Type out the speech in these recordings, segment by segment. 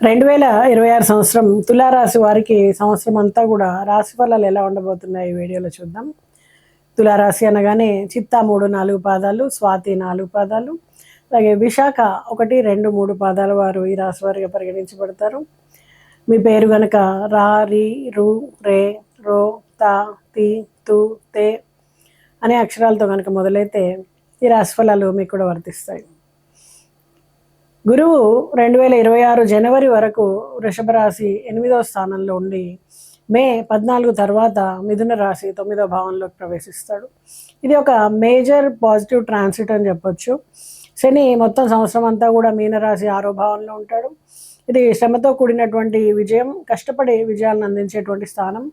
2026 సంవత్సరం తులారాశి వారికి సంవత్సరం అంతా కూడా రాశి ఫలాలు ఎలా ఉండబోతున్నాయి ఈ వీడియోలో చూద్దాం. తులారాశి అనగానే చిత్తా 3, 4 పాదాలు, స్వాతి 4 పాదాలు, అలాగే విశాఖ 1, 2, 3 పాదాల వారు ఈ రాశి వారిగా పరిగణించబడతారు. మీ పేరు కనుక రా, రి, రు, రే, రో, తా, తి, తు, తే అనే అక్షరాలతో కనుక మొదలైతే ఈ రాశి ఫలాలు మీకు కూడా వర్తిస్తాయి. గురువు 2026 జనవరి వరకు వృషభ రాశి 8వ స్థానంలో ఉండి మే 14 తర్వాత మిథున రాశి 9వ భావంలోకి ప్రవేశిస్తాడు. ఇది ఒక మేజర్ పాజిటివ్ ట్రాన్సిట్ అని చెప్పొచ్చు. శని మొత్తం సంవత్సరం అంతా కూడా మీనరాశి 6వ భావంలో ఉంటాడు. ఇది శ్రమతో కూడినటువంటి విజయం, కష్టపడి విజయాలను అందించేటువంటి స్థానం.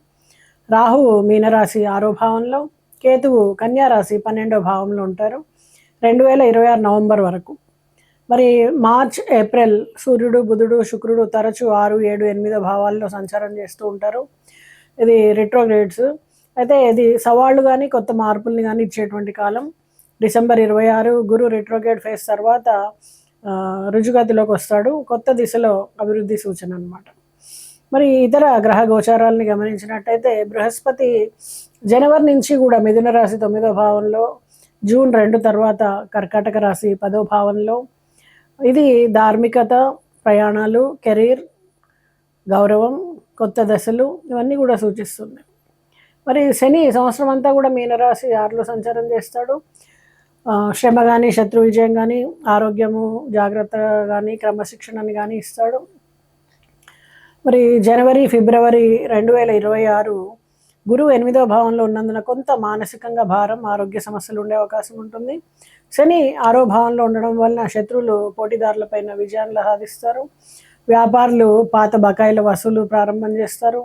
రాహువు మీనరాశి 6వ భావంలో, కేతువు కన్యా రాశి 12వ భావంలో ఉంటారు 2026 నవంబర్ వరకు. మరి మార్చ్, ఏప్రిల్ సూర్యుడు, బుధుడు, శుక్రుడు తరచూ 6, 7, 8 భావాల్లో సంచారం చేస్తూ ఉంటారు. ఇది రెట్రోగ్రేడ్స్. అయితే ఇది సవాళ్ళు కానీ కొత్త మార్పుల్ని కానీ ఇచ్చేటువంటి కాలం. డిసెంబర్ 26 గురు రెట్రోగ్రేడ్ ఫేస్ తర్వాత రుజుగతిలోకి వస్తాడు. కొత్త దిశలో అభివృద్ధి సూచన అనమాట. మరి ఇతర గ్రహ గోచారాలని గమనించినట్టయితే బృహస్పతి జనవరి నుంచి కూడా మిథున రాశి 9వ భావంలో, జూన్ 2 తర్వాత కర్కాటక రాశి 10వ భావంలో. ఇది ధార్మికత, ప్రయాణాలు, కెరీర్, గౌరవం, కొత్త దశలు ఇవన్నీ కూడా సూచిస్తుంది. మరి శని సంవత్సరం అంతా కూడా మీనరాశి 6లో సంచారం చేస్తాడు. శ్రమ కానీ, శత్రు విజయం కానీ, ఆరోగ్యము, జాగ్రత్త కానీ, క్రమశిక్షణని కానీ ఇస్తాడు. మరి జనవరి, ఫిబ్రవరి 2026 గురువు 8వ భావంలో ఉన్నందున కొంత మానసికంగా భారం, ఆరోగ్య సమస్యలు ఉండే అవకాశం ఉంటుంది. శని 6వ భావంలో ఉండడం వలన శత్రువులు, పోటీదారులపైన విజయాన్ని సాధిస్తారు. వ్యాపారులు పాత బకాయిల వసూలు ప్రారంభం చేస్తారు.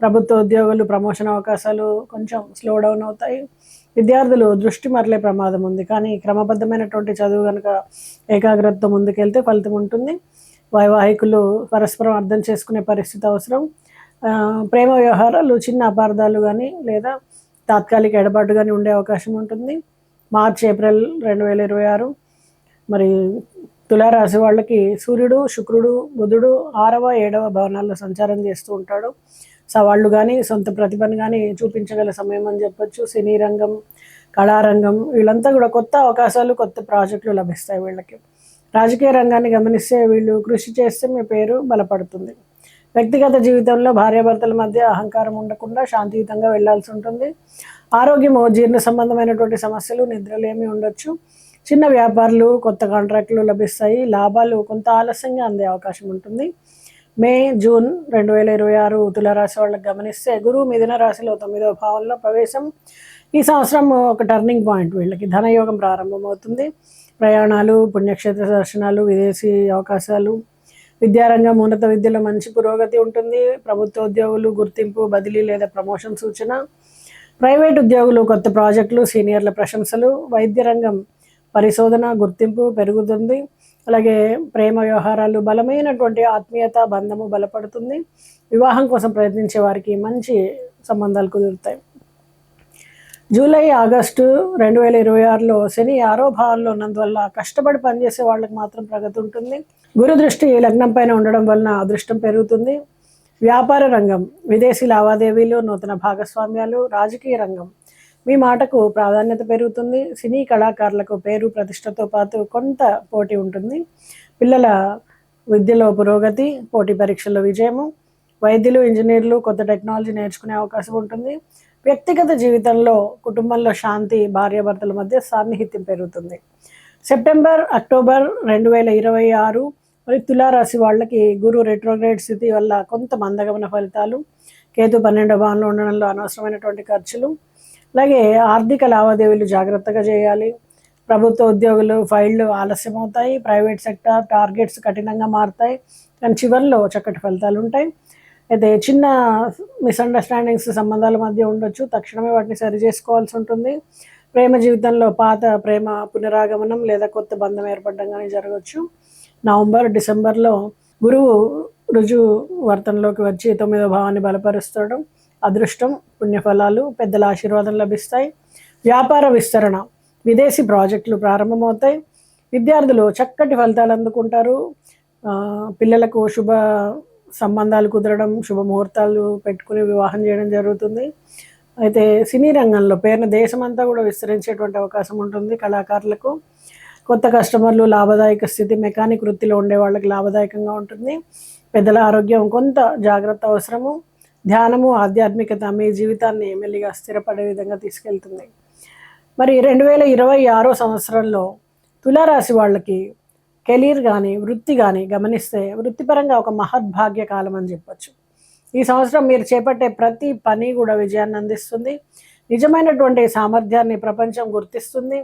ప్రభుత్వ ఉద్యోగులు ప్రమోషన్ అవకాశాలు కొంచెం స్లో డౌన్ అవుతాయి. విద్యార్థులు దృష్టి మరలే ప్రమాదం ఉంది, కానీ క్రమబద్ధమైనటువంటి చదువు కనుక ఏకాగ్రతతో ముందుకెళ్తే ఫలితం ఉంటుంది. వైవాహికులు పరస్పరం అర్థం చేసుకునే పరిస్థితి అవసరం. ప్రేమ వ్యవహారాలు చిన్న అపార్థాలు కానీ లేదా తాత్కాలిక ఎడబాటు కానీ ఉండే అవకాశం ఉంటుంది. మార్చ్, ఏప్రిల్ 2026 మరి తులారాశి వాళ్ళకి సూర్యుడు, శుక్రుడు, బుధుడు 6వ, 7వ భవనాల్లో సంచారం చేస్తూ ఉంటాడు. సవాళ్ళు కానీ సొంత ప్రతిభను కానీ చూపించగల సమయం అని చెప్పొచ్చు. సినీ రంగం, కళారంగం వీళ్ళంతా కూడా కొత్త అవకాశాలు, కొత్త ప్రాజెక్టులు లభిస్తాయి వీళ్ళకి. రాజకీయ రంగాన్ని గమనిస్తే వీళ్ళు కృషి చేస్తే మీ పేరు బలపడుతుంది. వ్యక్తిగత జీవితంలో భార్యాభర్తల మధ్య అహంకారం ఉండకుండా శాంతియుతంగా వెళ్లాల్సి ఉంటుంది. ఆరోగ్యము, జీర్ణ సంబంధమైనటువంటి సమస్యలు, నిద్రలేమి ఉండొచ్చు. చిన్న వ్యాపారులు కొత్త కాంట్రాక్టులు లభిస్తాయి. లాభాలు కొంత ఆలస్యంగా అందే అవకాశం ఉంటుంది. మే, జూన్ 2026 తులారాశి వాళ్ళకి గమనిస్తే గురువు మిథున రాశిలో 9వ భావంలో ప్రవేశం ఈ సంవత్సరం ఒక టర్నింగ్ పాయింట్. వీళ్ళకి ధనయోగం ప్రారంభమవుతుంది. ప్రయాణాలు, పుణ్యక్షేత్ర దర్శనాలు, విదేశీ అవకాశాలు, విద్యారంగం, ఉన్నత విద్యలో మంచి పురోగతి ఉంటుంది. ప్రభుత్వ ఉద్యోగులు గుర్తింపు, బదిలీ లేదా ప్రమోషన్ సూచన. ప్రైవేట్ ఉద్యోగులు కొత్త ప్రాజెక్టులు, సీనియర్ల ప్రశంసలు. వైద్య రంగం పరిశోధన, గుర్తింపు పెరుగుతుంది. అలాగే ప్రేమ వ్యవహారాలు, బలమైనటువంటి ఆత్మీయత, బంధము బలపడుతుంది. వివాహం కోసం ప్రయత్నించే వారికి మంచి సంబంధాలు కుదురుతాయి. జూలై, ఆగస్టు 2026లో శని 6వ భావంలో ఉన్నందువల్ల కష్టపడి పనిచేసే వాళ్ళకి మాత్రం ప్రగతి ఉంటుంది. గురు దృష్టి లగ్నం పైన ఉండడం వలన అదృష్టం పెరుగుతుంది. వ్యాపార రంగం, విదేశీ లావాదేవీలు, నూతన భాగస్వామ్యాలు. రాజకీయ రంగం మీ మాటకు ప్రాధాన్యత పెరుగుతుంది. సినీ కళాకారులకు పేరు ప్రతిష్టతో పాటు కొంత పోటీ ఉంటుంది. పిల్లల విద్యలో పురోగతి, పోటీ పరీక్షల్లో విజయము. వైద్యులు, ఇంజనీర్లు కొత్త టెక్నాలజీ నేర్చుకునే అవకాశం ఉంటుంది. వ్యక్తిగత జీవితంలో, కుటుంబంలో శాంతి, భార్యాభర్తల మధ్య సాన్నిహిత్యం పెరుగుతుంది. సెప్టెంబర్, అక్టోబర్ 2026 మరి తులారాశి వాళ్ళకి గురు రెట్రోగ్రేడ్ స్థితి వల్ల కొంత మందగమన ఫలితాలు. కేతు 12వ భావంలో ఉండడంలో అనవసరమైనటువంటి ఖర్చులు. అలాగే ఆర్థిక లావాదేవీలు జాగ్రత్తగా చేయాలి. ప్రభుత్వ ఉద్యోగులు ఫైళ్లు ఆలస్యం అవుతాయి. ప్రైవేట్ సెక్టర్ టార్గెట్స్ కఠినంగా మారుతాయి, కానీ చివరిలో చక్కటి ఫలితాలు ఉంటాయి. అయితే చిన్న మిస్అండర్స్టాండింగ్స్ సంబంధాల మధ్య ఉండొచ్చు, తక్షణమే వాటిని సరి చేసుకోవాల్సి ఉంటుంది. ప్రేమ జీవితంలో పాత ప్రేమ పునరాగమనం లేదా కొత్త బంధం ఏర్పడడం కానీ జరగవచ్చు. నవంబర్, డిసెంబర్లో గురువు రుజు వర్తనలోకి వచ్చి 9వ భావాన్ని బలపరుస్తాడు. అదృష్టం, పుణ్యఫలాలు, పెద్దల ఆశీర్వాదం లభిస్తాయి. వ్యాపార విస్తరణ, విదేశీ ప్రాజెక్టులు ప్రారంభమవుతాయి. విద్యార్థులు చక్కటి ఫలితాలు అందుకుంటారు. పిల్లలకు శుభ సంబంధాలు కుదరడం, శుభముహూర్తాలు పెట్టుకుని వివాహం చేయడం జరుగుతుంది. అయితే సినీ రంగంలో పేరున దేశమంతా కూడా విస్తరించేటువంటి అవకాశం ఉంటుంది. కళాకారులకు కొత్త కస్టమర్లు, లాభదాయక స్థితి, మెకానిక్ వృత్తిలో ఉండే వాళ్ళకి లాభదాయకంగా ఉంటుంది. పెద్దల ఆరోగ్యం కొంత జాగ్రత్త అవసరము. ధ్యానము, ఆధ్యాత్మికత మీ జీవితాన్ని మెల్లిగా స్థిరపడే విధంగా తీసుకెళ్తుంది. మరి 2026 సంవత్సరంలో తులారాశి వాళ్ళకి కెరీర్ కానీ, వృత్తి కానీ గమనిస్తే వృత్తిపరంగా ఒక మహద్భాగ్య కాలం అని చెప్పచ్చు. ఈ సంవత్సరం మీరు చేపట్టే ప్రతి పని కూడా విజయాన్ని అందిస్తుంది. నిజమైనటువంటి సామర్థ్యాన్ని ప్రపంచం గుర్తిస్తుంది.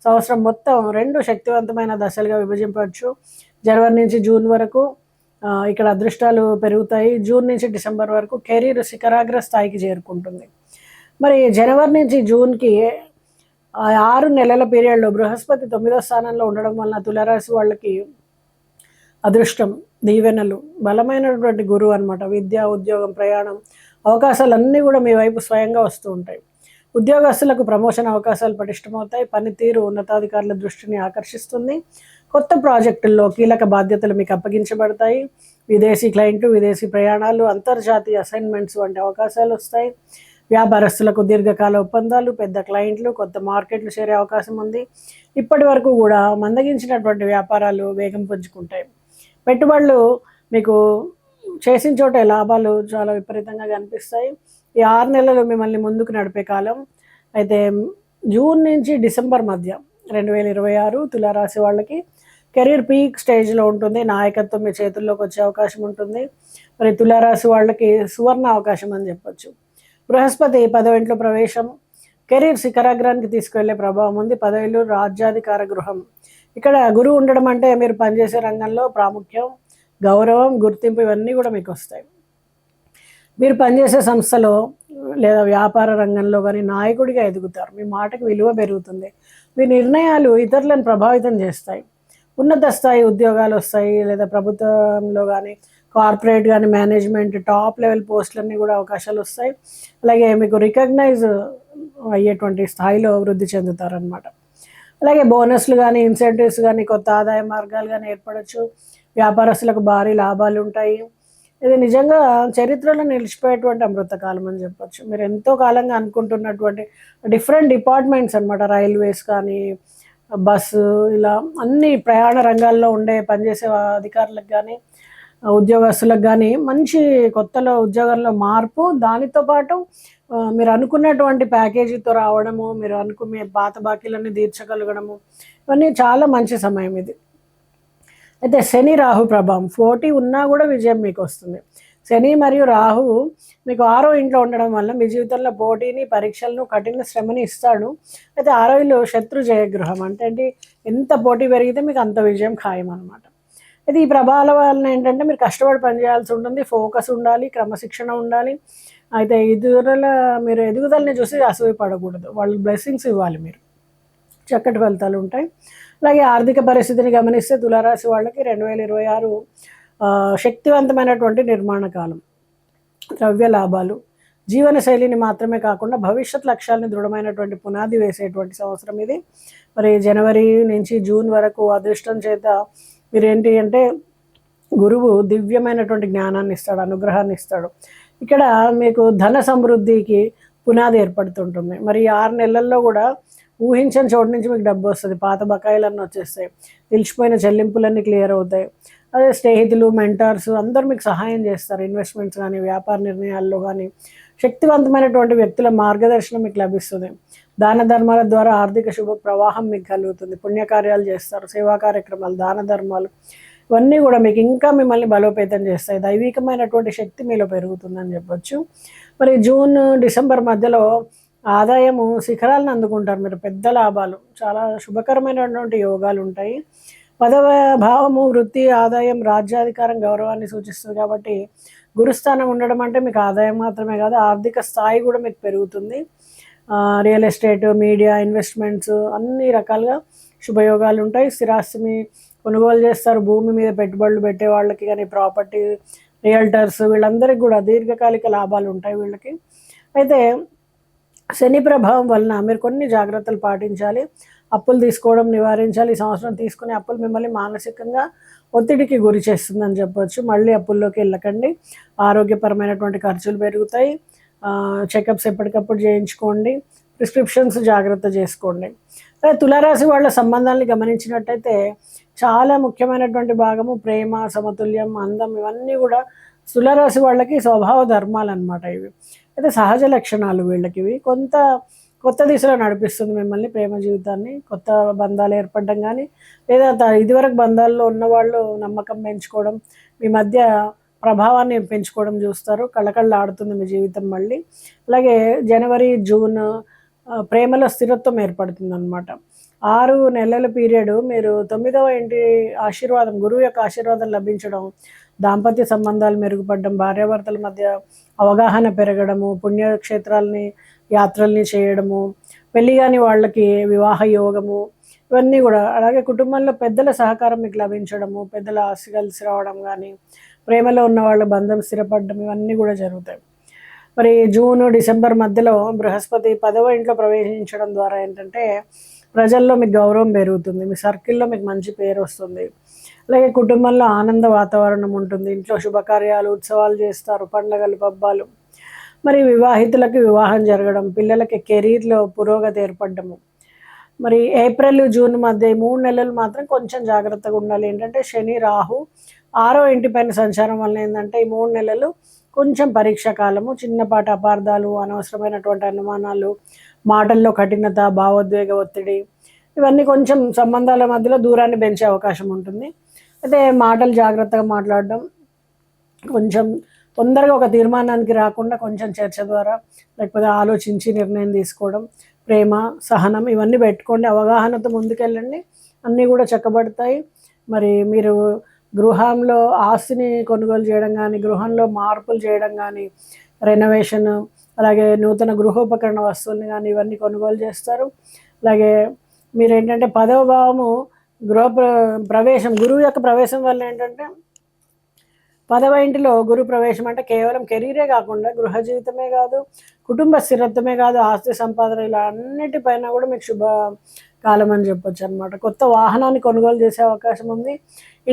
సంవత్సరం మొత్తం 2 శక్తివంతమైన దశలుగా విభజించవచ్చు. జనవరి నుంచి జూన్ వరకు ఇక్కడ అదృష్టాలు పెరుగుతాయి. జూన్ నుంచి డిసెంబర్ వరకు కెరీర్ శిఖరాగ్ర స్థాయికి చేరుకుంటుంది. మరి జనవరి నుంచి జూన్కి 6 నెలల పీరియడ్లో బృహస్పతి 9వ స్థానంలో ఉండడం వలన తులారాశి వాళ్ళకి అదృష్టం, దీవెనలు, బలమైనటువంటి గురువు అనమాట. విద్య, ఉద్యోగం, ప్రయాణం అవకాశాలన్నీ కూడా మీ వైపు స్వయంగా వస్తూ ఉంటాయి. ఉద్యోగస్తులకు ప్రమోషన్ అవకాశాలు పటిష్టమవుతాయి. పనితీరు ఉన్నతాధికారుల దృష్టిని ఆకర్షిస్తుంది. కొత్త ప్రాజెక్టుల్లో కీలక బాధ్యతలు మీకు అప్పగించబడతాయి. విదేశీ క్లయింట్లు, విదేశీ ప్రయాణాలు, అంతర్జాతీయ అసైన్మెంట్స్ వంటి అవకాశాలు వస్తాయి. వ్యాపారస్తులకు దీర్ఘకాల ఒప్పందాలు, పెద్ద క్లయింట్లు, కొత్త మార్కెట్లు చేరే అవకాశం ఉంది. ఇప్పటి వరకు కూడా మందగించినటువంటి వ్యాపారాలు వేగం పుంజుకుంటాయి. పెట్టుబడులు మీకు చేసిన చోట లాభాలు చాలా విపరీతంగా కనిపిస్తాయి. ఈ 6 నెలలు మిమ్మల్ని ముందుకు నడిపే కాలం. అయితే జూన్ నుంచి డిసెంబర్ మధ్య 2026 తులారాశి వాళ్ళకి కెరీర్ పీక్ స్టేజ్లో ఉంటుంది. నాయకత్వం మీ చేతుల్లోకి వచ్చే అవకాశం ఉంటుంది. మరి తులారాశి వాళ్ళకి సువర్ణ అవకాశం అని చెప్పచ్చు. బృహస్పతి 10వ ఇంట్లో ప్రవేశం కెరీర్ శిఖరాగ్రానికి తీసుకెళ్లే ప్రభావం ఉంది. 10వ ఇల్లు రాజ్యాధికార గృహం. ఇక్కడ గురువు ఉండడం అంటే మీరు పనిచేసే రంగంలో ప్రాముఖ్యం, గౌరవం, గుర్తింపు ఇవన్నీ కూడా మీకు వస్తాయి. మీరు పనిచేసే సంస్థలో లేదా వ్యాపార రంగంలో కానీ నాయకుడిగా ఎదుగుతారు. మీ మాటకు విలువ పెరుగుతుంది. మీ నిర్ణయాలు ఇతరులను ప్రభావితం చేస్తాయి. ఉన్నత స్థాయి ఉద్యోగాలు వస్తాయి. లేదా ప్రభుత్వంలో కానీ, కార్పొరేట్ కానీ, మేనేజ్మెంట్, టాప్ లెవెల్ పోస్టులన్నీ కూడా అవకాశాలు వస్తాయి. అలాగే మీకు రికగ్నైజ్ అయ్యేటువంటి స్థాయిలో వృద్ధి చెందుతారనమాట. అలాగే బోనస్లు కానీ, ఇన్సెంటివ్స్ కానీ, కొత్త ఆదాయ మార్గాలు కానీ ఏర్పడవచ్చు. వ్యాపారస్తులకు భారీ లాభాలు ఉంటాయి. ఇది నిజంగా చరిత్రలో నిలిచిపోయేటువంటి అమృతకాలం అని చెప్పచ్చు. మీరు ఎంతో కాలంగా అనుకుంటున్నటువంటి డిఫరెంట్ డిపార్ట్మెంట్స్ అనమాట, రైల్వేస్ కానీ, బస్సు, ఇలా అన్ని ప్రయాణ రంగాల్లో ఉండే పనిచేసే అధికారులకు కానీ, ఉద్యోగస్తులకు కానీ మంచి కొత్తలో ఉద్యోగంలో మార్పు, దానితో పాటు మీరు అనుకున్నటువంటి ప్యాకేజీతో రావడము, మీరు అనుకునే పాత బాకీలన్నీ తీర్చగలగడము, ఇవన్నీ చాలా మంచి సమయం ఇది. అయితే శని రాహు ప్రభావం, పోటీ ఉన్నా కూడా విజయం మీకు వస్తుంది. శని మరియు రాహు మీకు 6వ ఇంట్లో ఉండడం వల్ల మీ జీవితంలో పోటీని, పరీక్షలను, కఠిన శ్రమని ఇస్తాడు. అయితే 6వ ఇల్లు శత్రు జయగృహం అంటే ఎంత పోటీ పెరిగితే మీకు అంత విజయం ఖాయం అనమాట. అయితే ఈ ప్రభావాల వలన ఏంటంటే మీరు కష్టపడి పనిచేయాల్సి ఉంటుంది, ఫోకస్ ఉండాలి, క్రమశిక్షణ ఉండాలి. అయితే మీరు ఎదుగుదలని చూసి అసూయపడకూడదు, వాళ్ళు బ్లెస్సింగ్స్ ఇవ్వాలి, మీరు చక్కటి ఫలితాలు ఉంటాయి. అలాగే ఆర్థిక పరిస్థితిని గమనిస్తే తులారాశి వాళ్ళకి 2026 శక్తివంతమైనటువంటి నిర్మాణ కాలం. ద్రవ్య లాభాలు, జీవన శైలిని మాత్రమే కాకుండా భవిష్యత్ లక్ష్యాలని దృఢమైనటువంటి పునాది వేసేటువంటి సంవత్సరం ఇది. మరి జనవరి నుంచి జూన్ వరకు అదృష్టం చేత మీరేంటి అంటే గురువు దివ్యమైనటువంటి జ్ఞానాన్ని ఇస్తాడు, అనుగ్రహాన్ని ఇస్తాడు. ఇక్కడ మీకు ధన సమృద్ధికి పునాది ఏర్పడుతుంటుంది. మరి 6 నెలల్లో కూడా ఊహించని చోటు నుంచి మీకు డబ్బు వస్తుంది. పాత బకాయిలన్నీ వచ్చేస్తాయి. నిలిచిపోయిన చెల్లింపులన్నీ క్లియర్ అవుతాయి. అదే స్నేహితులు, మెంటర్స్ అందరూ మీకు సహాయం చేస్తారు. ఇన్వెస్ట్మెంట్స్ కానీ, వ్యాపార నిర్ణయాల్లో కానీ శక్తివంతమైనటువంటి వ్యక్తుల మార్గదర్శనం మీకు లభిస్తుంది. దాన ధర్మాల ద్వారా ఆర్థిక శుభ ప్రవాహం మీకు కలుగుతుంది. పుణ్యకార్యాలు చేస్తారు, సేవా కార్యక్రమాలు, దాన ధర్మాలు ఇవన్నీ కూడా మీకు ఇంకా మిమ్మల్ని బలోపేతం చేస్తాయి. దైవికమైనటువంటి శక్తి మీలో పెరుగుతుందని చెప్పొచ్చు. మరి జూన్, డిసెంబర్ మధ్యలో ఆదాయము శిఖరాలను అందుకుంటారు. మీరు పెద్ద లాభాలు, చాలా శుభకరమైనటువంటి యోగాలు ఉంటాయి. 10వ భావము వృత్తి, ఆదాయం, రాజ్యాధికారం, గౌరవాన్ని సూచిస్తుంది. కాబట్టి గురుస్థానం ఉండడం అంటే మీకు ఆదాయం మాత్రమే కాదు, ఆర్థిక స్థాయి కూడా మీకు పెరుగుతుంది. రియల్ ఎస్టేట్, మీడియా, ఇన్వెస్ట్మెంట్స్ అన్ని రకాలుగా శుభయోగాలు ఉంటాయి. స్థిరాస్తిని కొనుగోలు చేస్తారు. భూమి మీద పెట్టుబడులు పెట్టే వాళ్ళకి కానీ, ప్రాపర్టీ రియల్టర్స్ వీళ్ళందరికీ కూడా దీర్ఘకాలిక లాభాలు ఉంటాయి వీళ్ళకి. అయితే శని ప్రభావం వలన మీరు కొన్ని జాగ్రత్తలు పాటించాలి. అప్పులు తీసుకోవడం నివారించాలి. ఈ సంవత్సరం తీసుకునే అప్పులు మిమ్మల్ని మానసికంగా ఒత్తిడికి గురి చేస్తుందని చెప్పొచ్చు. మళ్ళీ అప్పుల్లోకి వెళ్ళకండి. ఆరోగ్యపరమైనటువంటి ఖర్చులు పెరుగుతాయి. చెకప్స్ ఎప్పటికప్పుడు చేయించుకోండి. ప్రిస్క్రిప్షన్స్ జాగ్రత్త చేసుకోండి. తులారాశి వాళ్ళ సంబంధాలని గమనించినట్టయితే చాలా ముఖ్యమైనటువంటి భాగము ప్రేమ, సమతుల్యం, అందం ఇవన్నీ కూడా తులారాశి వాళ్ళకి స్వభావ ధర్మాలు అనమాట. ఇవి అయితే సహజ లక్షణాలు వీళ్ళకి. ఇవి కొత్త దిశలో నడిపిస్తుంది మిమ్మల్ని, ప్రేమ జీవితాన్ని. కొత్త బంధాలు ఏర్పడడం కానీ, లేదా ఇదివరకు బంధాల్లో ఉన్నవాళ్ళు నమ్మకం పెంచుకోవడం, మీ మధ్య ప్రభావాన్ని పెంచుకోవడం చూస్తారు. కళ్ళకళ్ళాడుతుంది మీ జీవితం మళ్ళీ. అలాగే జనవరి, జూన్ ప్రేమలో స్థిరత్వం ఏర్పడుతుంది అనమాట. 6 నెలల పీరియడ్ మీరు 9వ ఇంటి ఆశీర్వాదం, గురువు యొక్క ఆశీర్వాదం లభించడం, దాంపత్య సంబంధాలు మెరుగుపడడం, భార్యాభర్తల మధ్య అవగాహన పెరగడము, పుణ్యక్షేత్రాలని యాత్రల్ని చేయడము, పెళ్లి కాని వాళ్ళకి వివాహ యోగము, ఇవన్నీ కూడా. అలాగే కుటుంబంలో పెద్దల సహకారం మీకు లభించడము, పెద్దల ఆస్తి కలిసి రావడం కానీ, ప్రేమలో ఉన్న వాళ్ళ బంధం స్థిరపడడం, ఇవన్నీ కూడా జరుగుతాయి. మరి జూన్, డిసెంబర్ మధ్యలో బృహస్పతి 10వ ఇంట్లో ప్రవేశించడం ద్వారా ఏంటంటే ప్రజల్లో మీకు గౌరవం పెరుగుతుంది. మీ సర్కిల్లో మీకు మంచి పేరు వస్తుంది. అలాగే కుటుంబంలో ఆనంద వాతావరణం ఉంటుంది. ఇంట్లో శుభకార్యాలు, ఉత్సవాలు చేస్తారు, పండగలు, పబ్బాలు. మరి వివాహితులకి వివాహం జరగడం, పిల్లలకి కెరీర్లో పురోగతి ఏర్పడము. మరి ఏప్రిల్, జూన్ మధ్య 3 నెలలు మాత్రం కొంచెం జాగ్రత్తగా ఉండాలి. ఏంటంటే శని, రాహు 6వ ఇంటి పైన సంచారం వల్ల ఏంటంటే ఈ 3 నెలలు కొంచెం పరీక్ష కాలము. చిన్నపాటి అపార్థాలు, అనవసరమైనటువంటి అనుమానాలు, మాటల్లో కఠినత, భావోద్వేగ ఒత్తిడి, ఇవన్నీ కొంచెం సంబంధాల మధ్యలో దూరాన్ని పెంచే అవకాశం ఉంటుంది. అయితే మాటలు జాగ్రత్తగా మాట్లాడడం, కొంచెం తొందరగా ఒక తీర్మానానికి రాకుండా కొంచెం చర్చ ద్వారా, లేకపోతే ఆలోచించి నిర్ణయం తీసుకోవడం, ప్రేమ, సహనం ఇవన్నీ పెట్టుకోండి. అవగాహనతో ముందుకెళ్ళండి, అన్నీ కూడా చక్కబడతాయి. మరి మీరు గృహంలో ఆస్తిని కొనుగోలు చేయడం కానీ, గృహంలో మార్పులు చేయడం కానీ, రెనోవేషన్, అలాగే నూతన గృహోపకరణ వస్తువుల్ని కానీ ఇవన్నీ కొనుగోలు చేస్తారు. అలాగే మీరు ఏంటంటే 10వ భావము ప్రవేశం, గురువు యొక్క ప్రవేశం వల్ల ఏంటంటే 10వ ఇంటిలో గురు ప్రవేశం అంటే కేవలం కెరీరే కాకుండా గృహ జీవితమే కాదు, కుటుంబ స్థిరత్వమే కాదు, ఆస్తి సంపాదన, ఇలా అన్నిటిపైన కూడా మీకు శుభ కాలం అని చెప్పొచ్చు అనమాట. కొత్త వాహనాన్ని కొనుగోలు చేసే అవకాశం ఉంది.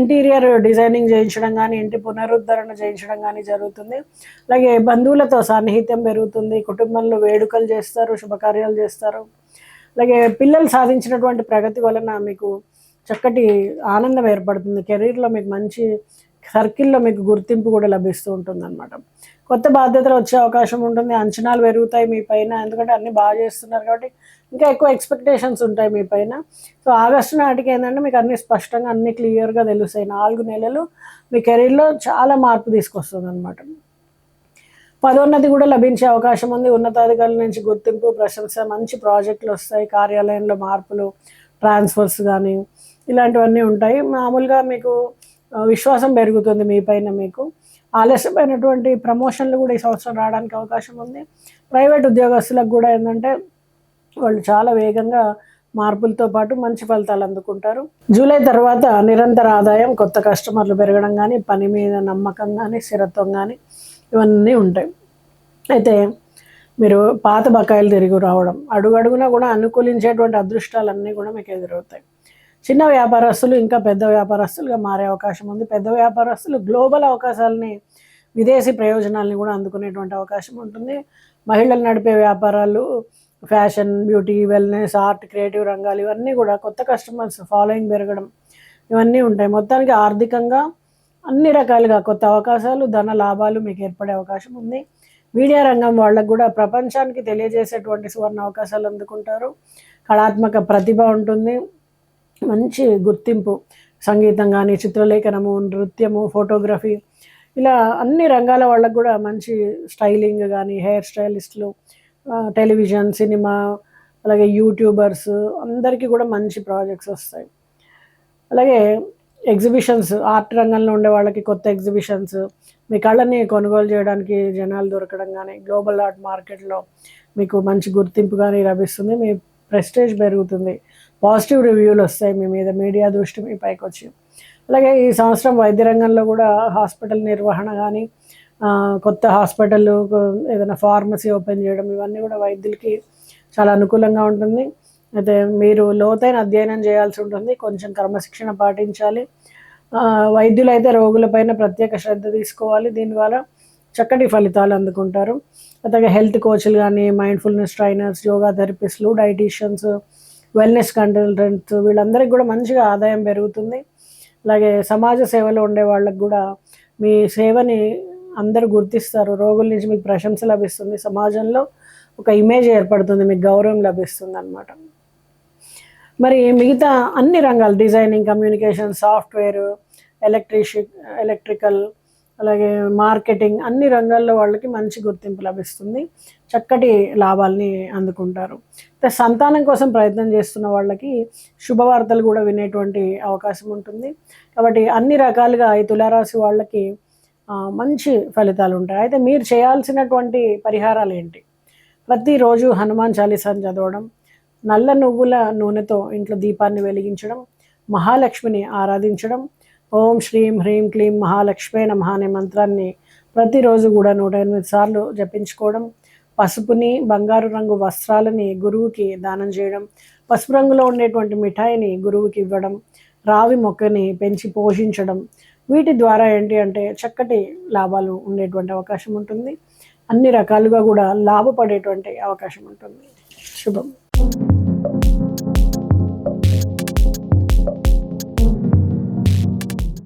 ఇంటీరియర్ డిజైనింగ్ చేయించడం కానీ, ఇంటి పునరుద్ధరణ చేయించడం కానీ జరుగుతుంది. అలాగే బంధువులతో సాన్నిహిత్యం పెరుగుతుంది. కుటుంబంలో వేడుకలు చేస్తారు, శుభకార్యాలు చేస్తారు. అలాగే పిల్లలు సాధించినటువంటి ప్రగతి వలన మీకు చక్కటి ఆనందం ఏర్పడుతుంది. కెరీర్లో మీకు మంచి సర్కిల్లో మీకు గుర్తింపు కూడా లభిస్తూ ఉంటుంది అనమాట. కొత్త బాధ్యతలు వచ్చే అవకాశం ఉంటుంది. అంచనాలు పెరుగుతాయి మీ పైన, ఎందుకంటే అన్నీ బాగా చేస్తున్నారు కాబట్టి ఇంకా ఎక్కువ ఎక్స్పెక్టేషన్స్ ఉంటాయి మీ పైన. సో ఆగస్టు నాటికి ఏంటంటే మీకు అన్నీ స్పష్టంగా, అన్నీ క్లియర్గా తెలుస్తాయి. 4 నెలలు మీ కెరీర్లో చాలా మార్పు తీసుకొస్తుంది అనమాట. పదోన్నతి కూడా లభించే అవకాశం ఉంది. ఉన్నతాధికారుల నుంచి గుర్తింపు, ప్రశంస, మంచి ప్రాజెక్టులు వస్తాయి. కార్యాలయంలో మార్పులు, ట్రాన్స్ఫర్స్ కానీ ఇలాంటివన్నీ ఉంటాయి. మామూలుగా మీకు విశ్వాసం పెరుగుతుంది మీ పైన. మీకు ఆలస్యమైనటువంటి ప్రమోషన్లు కూడా ఈ సంవత్సరం రావడానికి అవకాశం ఉంది. ప్రైవేట్ ఉద్యోగస్తులకు కూడా ఏంటంటే వాళ్ళు చాలా వేగంగా మార్పులతో పాటు మంచి ఫలితాలు అందుకుంటారు. జూలై తర్వాత నిరంతర ఆదాయం, కొత్త కస్టమర్లు పెరగడం కానీ, పని మీద నమ్మకం కానీ, స్థిరత్వం కానీ ఇవన్నీ ఉంటాయి. అయితే మీరు పాత బకాయిలు తిరిగి రావడం, అడుగడుగునా కూడా అనుకూలించేటువంటి అదృష్టాలన్నీ కూడా మీకు ఎదురవుతాయి. చిన్న వ్యాపారస్తులు ఇంకా పెద్ద వ్యాపారస్తులుగా మారే అవకాశం ఉంది. పెద్ద వ్యాపారస్తులు గ్లోబల్ అవకాశాలని, విదేశీ ప్రయోజనాలని కూడా అందుకునేటువంటి అవకాశం ఉంటుంది. మహిళలు నడిపే వ్యాపారాలు, fashion, beauty, wellness, art, creative రంగాలు ఇవన్నీ కూడా కొత్త కస్టమర్స్ ఫాలోయింగ్ పెరగడం ఇవన్నీ ఉంటాయి. మొత్తానికి ఆర్థికంగా అన్ని రకాలుగా కొత్త అవకాశాలు, ధన లాభాలు మీకు ఏర్పడే అవకాశం ఉంది. మీడియా రంగం వాళ్ళకు కూడా ప్రపంచానికి తెలియజేసేటువంటి సువర్ణ అవకాశాలు అందుకుంటారు. కళాత్మక ప్రతిభ ఉంటుంది, మంచి గుర్తింపు, సంగీతం కానీ, చిత్రలేఖనము, నృత్యము, ఫోటోగ్రఫీ, ఇలా అన్ని రంగాల వాళ్ళకు కూడా మంచి స్టైలింగ్ కానీ, హెయిర్ స్టైలిస్టులు, టెలివిజన్, సినిమా, అలాగే యూట్యూబర్స్ అందరికీ కూడా మంచి ప్రాజెక్ట్స్ వస్తాయి. అలాగే ఎగ్జిబిషన్స్, ఆర్ట్ రంగంలో ఉండే వాళ్ళకి కొత్త ఎగ్జిబిషన్స్, మీ కళని కొనుగోలు చేయడానికి జనాలు దొరకడం కానీ, గ్లోబల్ ఆర్ట్ మార్కెట్లో మీకు మంచి గుర్తింపు కానీ లభిస్తుంది. మీ ప్రెస్టేజ్ పెరుగుతుంది. పాజిటివ్ రివ్యూలు వస్తాయి మీ మీద, మీడియా దృష్టి మీ పైకి వచ్చి. అలాగే ఈ సంవత్సరం వైద్య రంగంలో కూడా హాస్పిటల్ నిర్వహణ కానీ, కొత్త హాస్పిటల్, ఏదైనా ఫార్మసీ ఓపెన్ చేయడం, ఇవన్నీ కూడా వైద్యులకి చాలా అనుకూలంగా ఉంటుంది. అయితే మీరు లోతైన అధ్యయనం చేయాల్సి ఉంటుంది, కొంచెం క్రమశిక్షణ పాటించాలి. వైద్యులైతే రోగులపైన ప్రత్యేక శ్రద్ధ తీసుకోవాలి. దీనివల్ల చక్కటి ఫలితాలు అందుకుంటారు. అలాగే హెల్త్ కోచ్‌లు గానీ, మైండ్‌ఫుల్‌నెస్ ట్రైనర్స్, యోగా థెరపిస్టులు, డైటీషియన్స్, వెల్‌నెస్ కన్సల్టెంట్స్ వీళ్ళందరికీ గూడా మంచిగా ఆదాయం పెరుగుతుంది. అలాగే సమాజ సేవలో ఉండే వాళ్ళకి గూడా మీ సేవని అందరూ గుర్తిస్తారు. రోగుల నుంచి మీకు ప్రశంస లభిస్తుంది. సమాజంలో ఒక ఇమేజ్ ఏర్పడుతుంది. మీకు గౌరవం లభిస్తుందనమాట. మరి మిగతా అన్ని రంగాలు డిజైనింగ్, కమ్యూనికేషన్, సాఫ్ట్‌వేర్, ఎలక్ట్రికల్ అలాగే మార్కెటింగ్ అన్ని రంగాల్లో వాళ్ళకి మంచి గుర్తింపు లభిస్తుంది. చక్కటి లాభాల్ని అందుకుంటారు. సంతానం కోసం ప్రయత్నం చేస్తున్న వాళ్ళకి శుభవార్తలు కూడా వినేటువంటి అవకాశం ఉంటుంది. కాబట్టి అన్ని రకాలుగా ఈ తులారాశి వాళ్ళకి మంచి ఫలితాలు ఉంటాయి. అయితే మీరు చేయాల్సినటువంటి పరిహారాలు ఏంటి? ప్రతిరోజు హనుమాన్ చాలీసాని చదవడం, నల్ల నువ్వుల నూనెతో ఇంట్లో దీపాన్ని వెలిగించడం, మహాలక్ష్మిని ఆరాధించడం, ఓం శ్రీం హ్రీం క్లీం మహాలక్ష్మే నమః అనే మంత్రాన్ని ప్రతిరోజు కూడా 108 సార్లు జపించుకోవడం, పసుపుని, బంగారు రంగు వస్త్రాలని గురువుకి దానం చేయడం, పసుపు రంగులో ఉండేటువంటి మిఠాయిని గురువుకి ఇవ్వడం, రావి మొక్కని పెంచి పోషించడం, వీటి ద్వారా ఏంటి అంటే చక్కటి లాభాలు ఉండేటువంటి అవకాశం ఉంటుంది. అన్ని రకాలుగా కూడా లాభపడేటువంటి అవకాశం ఉంటుంది. శుభం.